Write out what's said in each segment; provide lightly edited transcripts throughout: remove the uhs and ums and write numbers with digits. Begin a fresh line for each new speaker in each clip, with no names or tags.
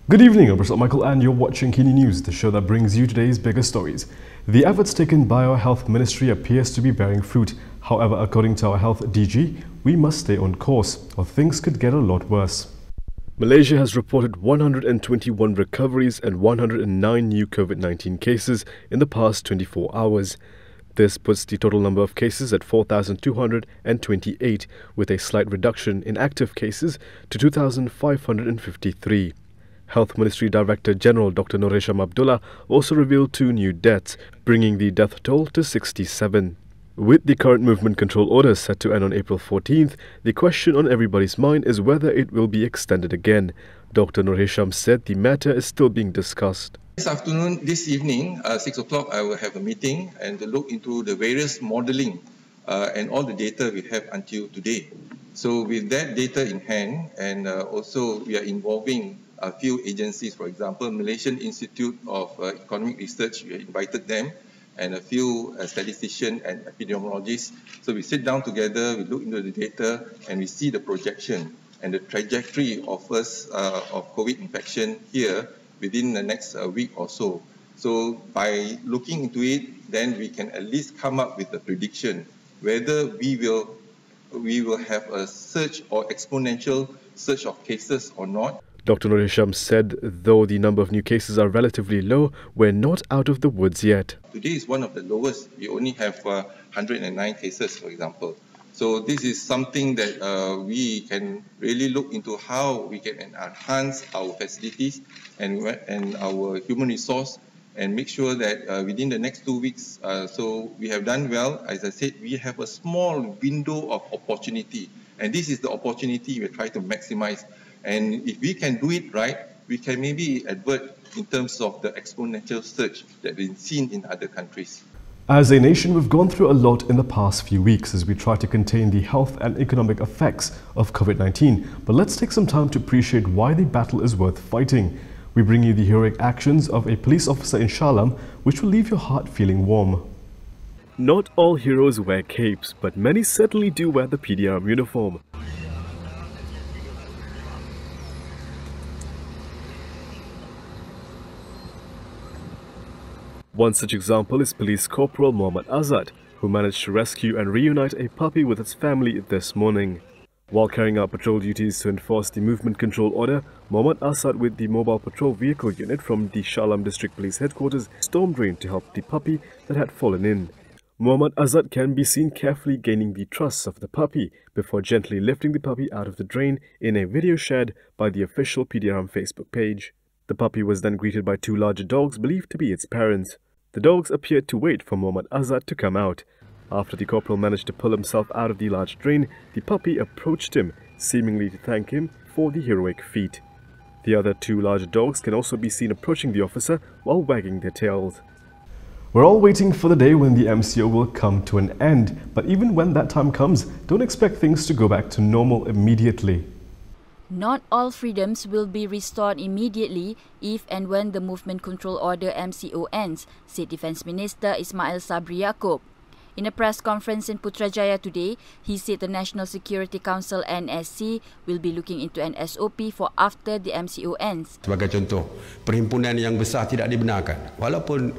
Good evening, I'm Professor Michael and you're watching Kini News, the show that brings you today's biggest stories. The efforts taken by our health ministry appears to be bearing fruit. However, according to our health DG, we must stay on course or things could get a lot worse. Malaysia has reported 121 recoveries and 109 new COVID-19 cases in the past 24 hours. This puts the total number of cases at 4,228, with a slight reduction in active cases to 2,553. Health Ministry Director General Dr. Noraini also revealed 2 new deaths, bringing the death toll to 67. With the current movement control order set to end on April 14th, the question on everybody's mind is whether it will be extended again. Dr. Noraini said the matter is still being discussed.
This evening, 6 o'clock, I will have a meeting and to look into the various modelling and all the data we have until today. So with that data in hand, and also we are involving a few agencies, for example, Malaysian Institute of Economic Research, we invited them, and a few statisticians and epidemiologists. So we sit down together, we look into the data, and we see the projection and the trajectory of COVID infection here within the next week or so. So by looking into it, then we can at least come up with a prediction whether we will have a surge or exponential surge of cases or not.
Dr. Noraini said though the number of new cases are relatively low, we're not out of the woods yet.
Today is one of the lowest. We only have 109 cases, for example. So this is something that we can really look into how we can enhance our facilities and our human resource and make sure that within the next 2 weeks, so we have done well. As I said, we have a small window of opportunity, and this is the opportunity we try to maximize. And if we can do it right, we can maybe avert in terms of the exponential surge that we've seen in other countries.
As a nation, we've gone through a lot in the past few weeks as we try to contain the health and economic effects of COVID-19. But let's take some time to appreciate why the battle is worth fighting. We bring you the heroic actions of a police officer in Shah Alam, which will leave your heart feeling warm. Not all heroes wear capes, but many certainly do wear the PDRM uniform. One such example is Police Corporal Mohd Azad, who managed to rescue and reunite a puppy with its family this morning. While carrying out patrol duties to enforce the movement control order, Mohd Azad with the mobile patrol vehicle unit from the Shah Alam District Police Headquarters stormed drain to help the puppy that had fallen in. Mohd Azad can be seen carefully gaining the trust of the puppy before gently lifting the puppy out of the drain in a video shared by the official PDRM Facebook page. The puppy was then greeted by 2 larger dogs believed to be its parents. The dogs appeared to wait for Mohd Azad to come out. After the corporal managed to pull himself out of the large drain, the puppy approached him, seemingly to thank him for the heroic feat. The other 2 larger dogs can also be seen approaching the officer while wagging their tails. We're all waiting for the day when the MCO will come to an end, but even when that time comes, don't expect things to go back to normal immediately.
Not all freedoms will be restored immediately if and when the Movement Control Order MCO ends, said Defence Minister Ismail Sabri Yaakob. In a press conference in Putrajaya today, he said the National Security Council NSC will be looking into an SOP for after the MCO ends.
Sebagai contoh, perhimpunan yang besar tidak dibenarkan. Walaupun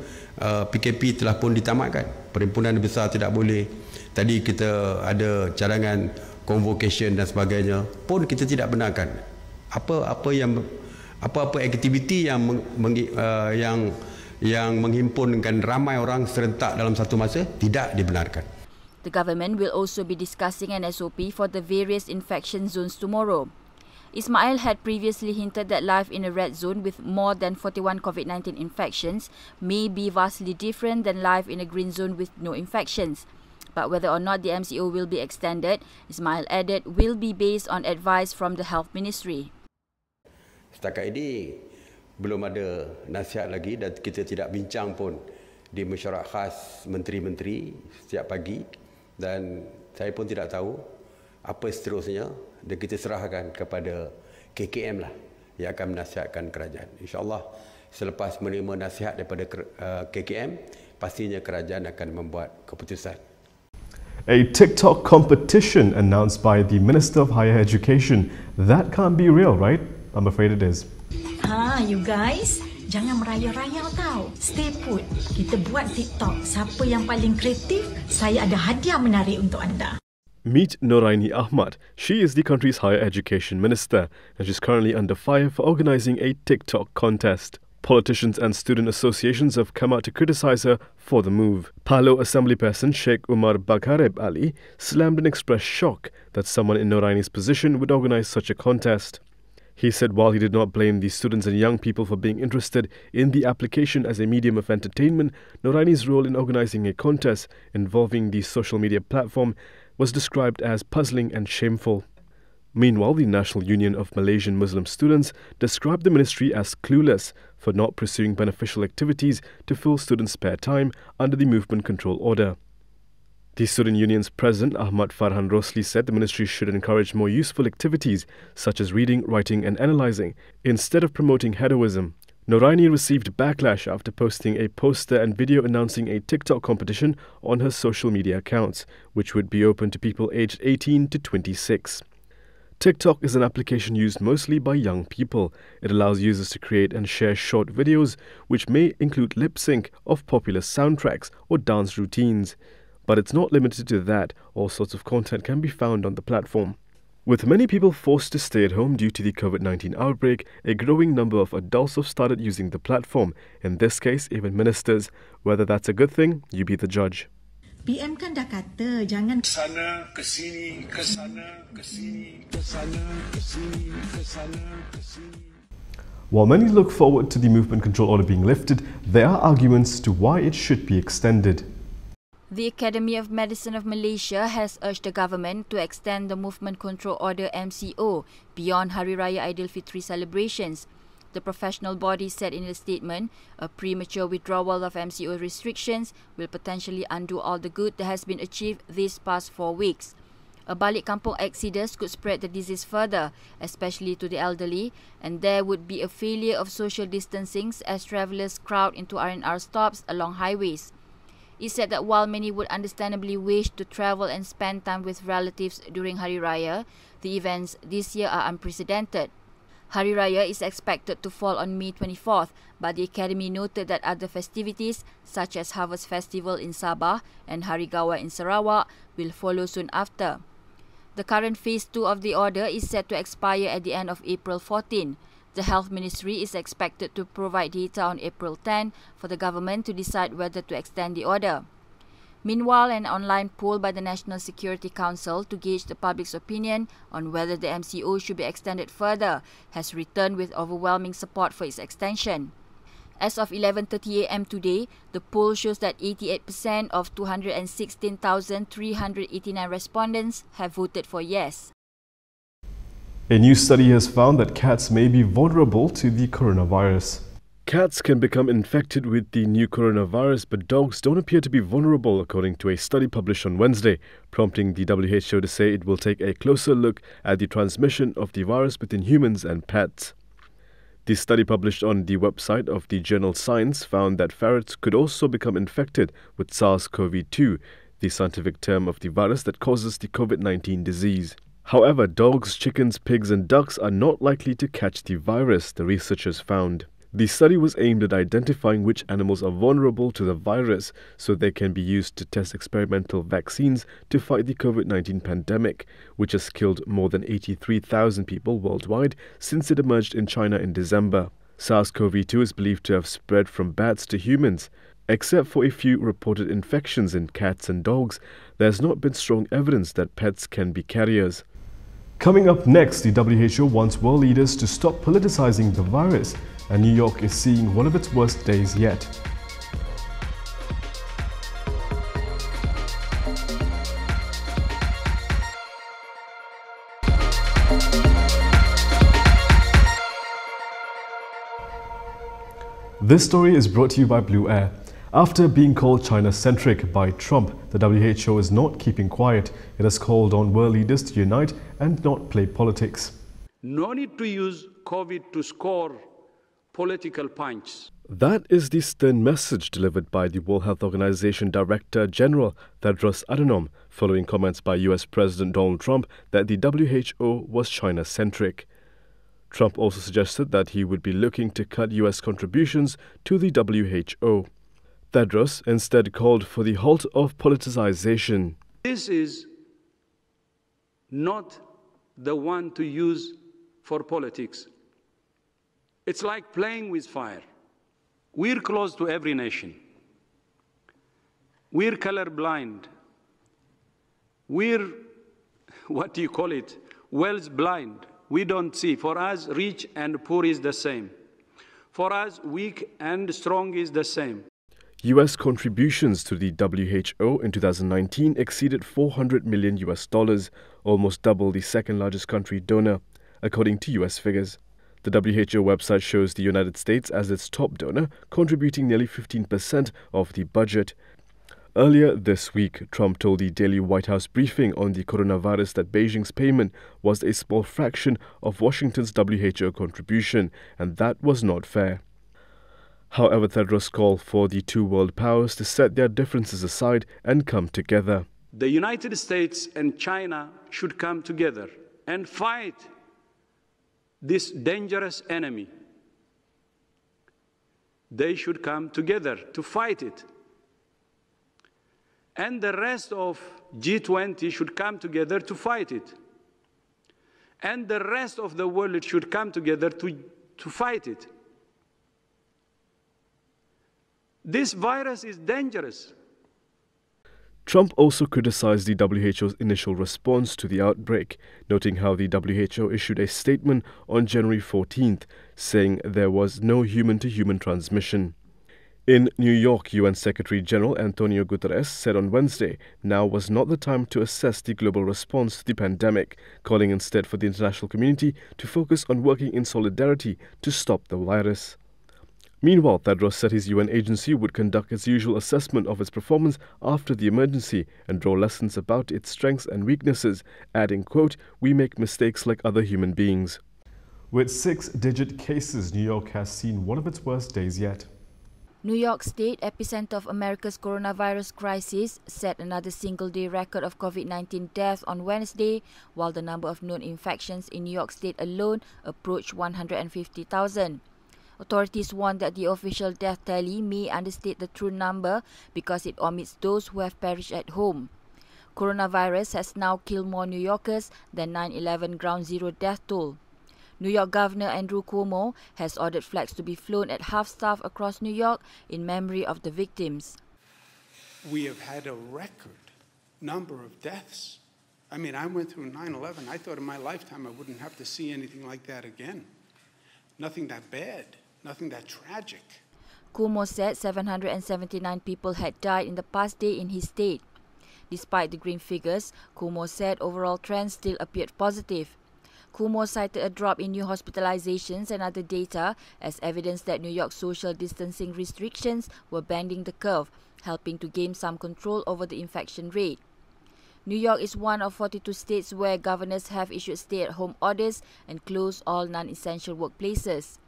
PKP telah pun ditamatkan, perhimpunan besar tidak boleh. Tadi kita ada cadangan convocation dan sebagainya pun kita tidak benarkan. Apa-apa aktiviti yang menghimpunkan ramai orang serentak dalam satu masa tidak dibenarkan.
The government will also be discussing an SOP for the various infection zones tomorrow. Ismail had previously hinted that life in a red zone with more than 41 COVID-19 infections may be vastly different than life in a green zone with no infections. But whether or not the MCO will be extended, Ismail added, will be based on advice from the Health Ministry.
Setakat ini belum ada nasihat lagi dan kita tidak bincang pun di mesyuarat khas menteri-menteri setiap pagi, dan saya pun tidak tahu apa seterusnya, dan kita serahkan kepada KKM lah yang akan menasihatkan kerajaan. InsyaAllah selepas menerima nasihat daripada KKM, pastinya kerajaan akan membuat keputusan.
A TikTok competition announced by the Minister of Higher Education. That can't be real, right? I'm afraid it is.
You guys, jangan merayau-rayau tau. Stay put. Kita buat TikTok. Siapa yang paling kreatif, saya ada hadiah menarik untuk anda.
Meet Noraini Ahmad. She is the country's higher education minister and she's currently under fire for organising a TikTok contest. Politicians and student associations have come out to criticise her for the move. Paloh assemblyperson Sheikh Umar Bagharib Ali slammed and expressed shock that someone in Noraini's position would organise such a contest. He said while he did not blame the students and young people for being interested in the application as a medium of entertainment, Noraini's role in organising a contest involving the social media platform was described as puzzling and shameful. Meanwhile, the National Union of Malaysian Muslim Students described the ministry as clueless for not pursuing beneficial activities to fill students' spare time under the movement control order. The student union's president, Ahmad Farhan Rosli, said the ministry should encourage more useful activities such as reading, writing and analysing instead of promoting heroism. Noraini received backlash after posting a poster and video announcing a TikTok competition on her social media accounts, which would be open to people aged 18 to 26. TikTok is an application used mostly by young people. It allows users to create and share short videos, which may include lip sync of popular soundtracks or dance routines. But it's not limited to that. All sorts of content can be found on the platform. With many people forced to stay at home due to the COVID-19 outbreak, a growing number of adults have started using the platform, in this case even ministers. Whether that's a good thing, you be the judge.
PM kan dah kata jangan
sana ke sini ke sana ke sini ke sana ke sini ke sana ke sini.
While many look forward to the movement control order being lifted, there are arguments to why it should be extended.
The Academy of Medicine of Malaysia has urged the government to extend the Movement Control Order MCO beyond Hari Raya Aidilfitri celebrations. The professional body said in a statement, a premature withdrawal of MCO restrictions will potentially undo all the good that has been achieved these past 4 weeks. A balik kampung exodus could spread the disease further, especially to the elderly, and there would be a failure of social distancing as travellers crowd into R&R stops along highways. He said that while many would understandably wish to travel and spend time with relatives during Hari Raya, the events this year are unprecedented. Hari Raya is expected to fall on May 24th, but the Academy noted that other festivities such as Harvest Festival in Sabah and Hari Gawa in Sarawak will follow soon after. The current Phase 2 of the order is set to expire at the end of April 14. The Health Ministry is expected to provide data on April 10 for the government to decide whether to extend the order. Meanwhile, an online poll by the National Security Council to gauge the public's opinion on whether the MCO should be extended further has returned with overwhelming support for its extension. As of 11:30 a.m. today, the poll shows that 88% of 216,389 respondents have voted for yes.
A new study has found that cats may be vulnerable to the coronavirus. Cats can become infected with the new coronavirus, but dogs don't appear to be vulnerable, according to a study published on Wednesday, prompting the WHO to say it will take a closer look at the transmission of the virus between humans and pets. The study published on the website of the journal Science found that ferrets could also become infected with SARS-CoV-2, the scientific term of the virus that causes the COVID-19 disease. However, dogs, chickens, pigs and ducks are not likely to catch the virus, the researchers found. The study was aimed at identifying which animals are vulnerable to the virus so they can be used to test experimental vaccines to fight the COVID-19 pandemic, which has killed more than 83,000 people worldwide since it emerged in China in December. SARS-CoV-2 is believed to have spread from bats to humans. Except for a few reported infections in cats and dogs, there has not been strong evidence that pets can be carriers. Coming up next, the WHO wants world leaders to stop politicizing the virus, and New York is seeing one of its worst days yet. This story is brought to you by Blue Air. After being called China-centric by Trump, the WHO is not keeping quiet. It has called on world leaders to unite and not play politics.
No need to use COVID to score political points.
That is the stern message delivered by the World Health Organization Director General Tedros Adhanom, following comments by US President Donald Trump that the WHO was China-centric. Trump also suggested that he would be looking to cut US contributions to the WHO. Tedros instead called for the halt of politicization.
This is not the one to use for politics. It's like playing with fire. We're close to every nation. We're colorblind. We're, what do you call it? Wealth blind. We don't see. For us, rich and poor is the same. For us, weak and strong is the same.
US contributions to the WHO in 2019 exceeded $400 million, almost double the second largest country donor, according to US figures. The WHO website shows the United States as its top donor, contributing nearly 15% of the budget. Earlier this week, Trump told the daily White House briefing on the coronavirus that Beijing's payment was a small fraction of Washington's WHO contribution, and that was not fair. However, Tedros called for the two world powers to set their differences aside and come together.
The United States and China should come together and fight this dangerous enemy. They should come together to fight it. And the rest of G20 should come together to fight it. And the rest of the world should come together to fight it. This virus is dangerous.
Trump also criticized the WHO's initial response to the outbreak, noting how the WHO issued a statement on January 14th, saying there was no human-to-human transmission. In New York, UN Secretary General Antonio Guterres said on Wednesday, now was not the time to assess the global response to the pandemic, calling instead for the international community to focus on working in solidarity to stop the virus. Meanwhile, Tedros said his UN agency would conduct its usual assessment of its performance after the emergency and draw lessons about its strengths and weaknesses, adding, quote, "We make mistakes like other human beings." With 6-digit cases, New York has seen one of its worst days yet.
New York State, epicenter of America's coronavirus crisis, set another single-day record of COVID-19 deaths on Wednesday, while the number of known infections in New York State alone approached 150,000. Authorities warned that the official death tally may understate the true number because it omits those who have perished at home. Coronavirus has now killed more New Yorkers than 9/11 Ground Zero death toll. New York Governor Andrew Cuomo has ordered flags to be flown at half-staff across New York in memory of the victims.
We have had a record number of deaths. I mean, I went through 9/11. I thought in my lifetime I wouldn't have to see anything like that again. Nothing that bad, nothing that tragic.
Cuomo said 779 people had died in the past day in his state. Despite the grim figures, Cuomo said overall trends still appeared positive. Cuomo cited a drop in new hospitalizations and other data as evidence that New York's social distancing restrictions were bending the curve, helping to gain some control over the infection rate. New York is one of 42 states where governors have issued stay-at-home orders and closed all non-essential workplaces.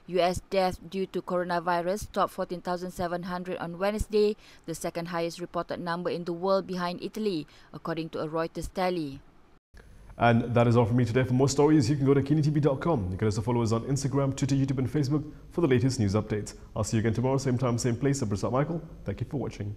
US deaths due to coronavirus topped 14,700 on Wednesday, the second highest reported number in the world behind Italy, according to a Reuters tally.
And that is all from me today. For more stories, you can go to KiniTV.com. You can also follow us on Instagram, Twitter, YouTube and Facebook for the latest news updates. I'll see you again tomorrow, same time, same place. I'm Michael. Thank you for watching.